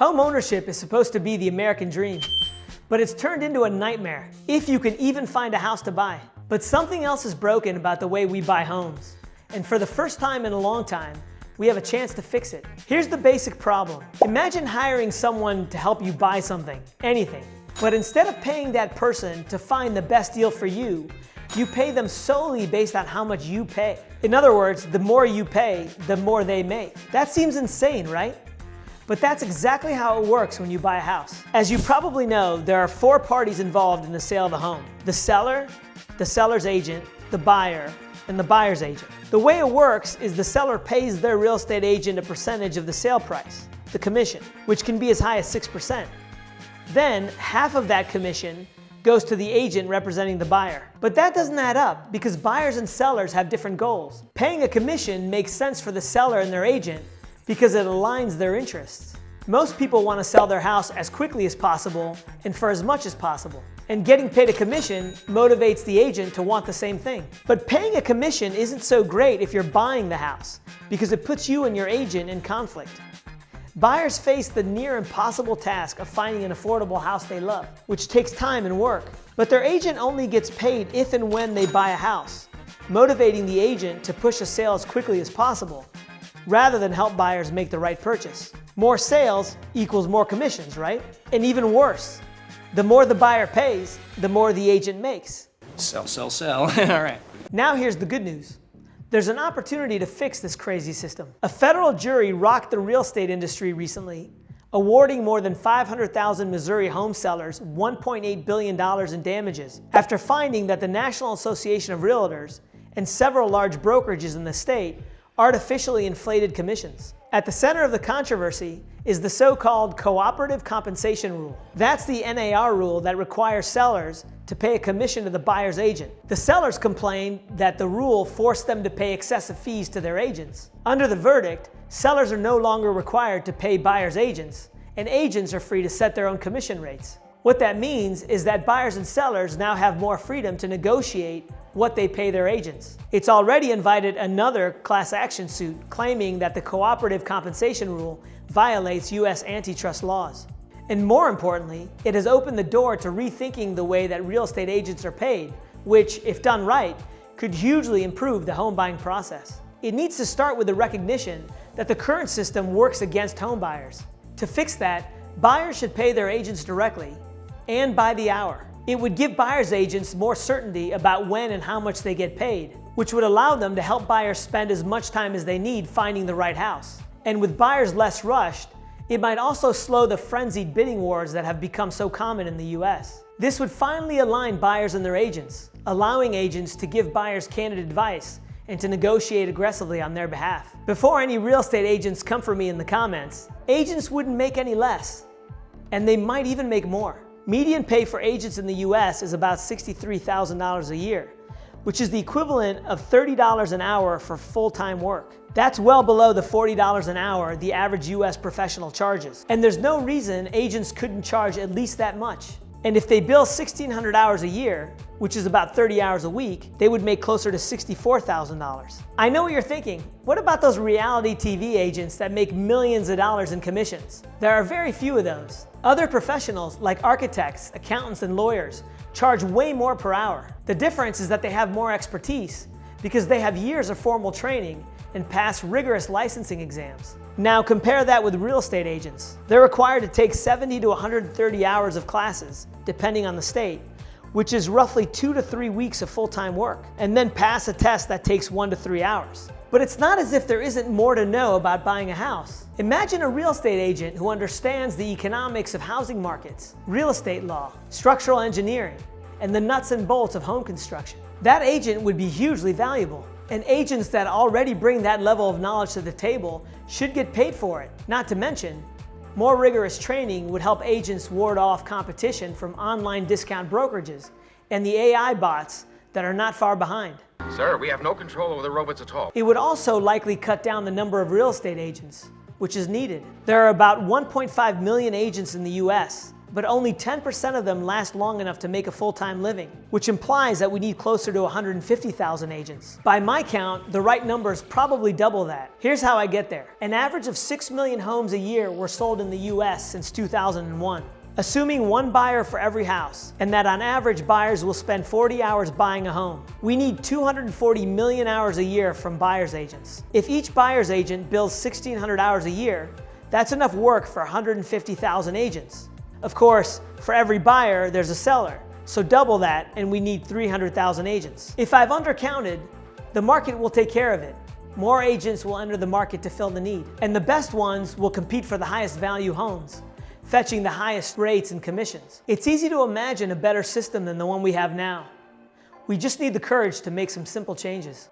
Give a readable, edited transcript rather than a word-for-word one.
Home ownership is supposed to be the American dream, but it's turned into a nightmare if you can even find a house to buy. But something else is broken about the way we buy homes. And for the first time in a long time, we have a chance to fix it. Here's the basic problem. Imagine hiring someone to help you buy something, anything. But instead of paying that person to find the best deal for you, you pay them solely based on how much you pay. In other words, the more you pay, the more they make. That seems insane, right? But that's exactly how it works when you buy a house. As you probably know, there are 4 parties involved in the sale of a home: the seller, the seller's agent, the buyer, and the buyer's agent. The way it works is the seller pays their real estate agent a percentage of the sale price, the commission, which can be as high as 6%. Then half of that commission goes to the agent representing the buyer. But that doesn't add up because buyers and sellers have different goals. Paying a commission makes sense for the seller and their agent because it aligns their interests. Most people want to sell their house as quickly as possible and for as much as possible. And getting paid a commission motivates the agent to want the same thing. But paying a commission isn't so great if you're buying the house because it puts you and your agent in conflict. Buyers face the near impossible task of finding an affordable house they love, which takes time and work. But their agent only gets paid if and when they buy a house, motivating the agent to push a sale as quickly as possible, rather than help buyers make the right purchase. More sales equals more commissions, right? And even worse, the more the buyer pays, the more the agent makes. Sell, sell, sell. All right. Now here's the good news. There's an opportunity to fix this crazy system. A federal jury rocked the real estate industry recently, awarding more than 500,000 Missouri home sellers $1.8 billion in damages after finding that the National Association of Realtors and several large brokerages in the state artificially inflated commissions. At the center of the controversy is the so-called cooperative compensation rule. That's the NAR rule that requires sellers to pay a commission to the buyer's agent. The sellers complained that the rule forced them to pay excessive fees to their agents. Under the verdict, sellers are no longer required to pay buyer's agents, and agents are free to set their own commission rates. What that means is that buyers and sellers now have more freedom to negotiate what they pay their agents. It's already invited another class action suit claiming that the cooperative compensation rule violates U.S. antitrust laws. And more importantly, it has opened the door to rethinking the way that real estate agents are paid, which, if done right, could hugely improve the home buying process. It needs to start with the recognition that the current system works against home buyers. To fix that, buyers should pay their agents directly and by the hour. It would give buyers' agents more certainty about when and how much they get paid, which would allow them to help buyers spend as much time as they need finding the right house. And with buyers less rushed, it might also slow the frenzied bidding wars that have become so common in the US. This would finally align buyers and their agents, allowing agents to give buyers candid advice and to negotiate aggressively on their behalf. Before any real estate agents come for me in the comments, agents wouldn't make any less, and they might even make more. Median pay for agents in the US is about $63,000 a year, which is the equivalent of $30 an hour for full-time work. That's well below the $40 an hour the average US professional charges. And there's no reason agents couldn't charge at least that much. And if they bill 1,600 hours a year, which is about 30 hours a week, they would make closer to $64,000. I know what you're thinking. What about those reality TV agents that make millions of dollars in commissions? There are very few of those. Other professionals like architects, accountants, and lawyers charge way more per hour. The difference is that they have more expertise because they have years of formal training and pass rigorous licensing exams. Now compare that with real estate agents. They're required to take 70 to 130 hours of classes, depending on the state, which is roughly 2 to 3 weeks of full-time work, and then pass a test that takes 1 to 3 hours. But it's not as if there isn't more to know about buying a house. Imagine a real estate agent who understands the economics of housing markets, real estate law, structural engineering, and the nuts and bolts of home construction. That agent would be hugely valuable. And agents that already bring that level of knowledge to the table should get paid for it. Not to mention, more rigorous training would help agents ward off competition from online discount brokerages and the AI bots that are not far behind. Sir, we have no control over the robots at all. It would also likely cut down the number of real estate agents, which is needed. There are about 1.5 million agents in the US, but only 10% of them last long enough to make a full-time living, which implies that we need closer to 150,000 agents. By my count, the right number is probably double that. Here's how I get there. An average of 6 million homes a year were sold in the US since 2001. Assuming one buyer for every house, and that on average buyers will spend 40 hours buying a home, we need 240 million hours a year from buyer's agents. If each buyer's agent bills 1,600 hours a year, that's enough work for 150,000 agents. Of course, for every buyer, there's a seller, so double that and we need 300,000 agents. If I've undercounted, the market will take care of it. More agents will enter the market to fill the need, and the best ones will compete for the highest value homes, fetching the highest rates and commissions. It's easy to imagine a better system than the one we have now. We just need the courage to make some simple changes.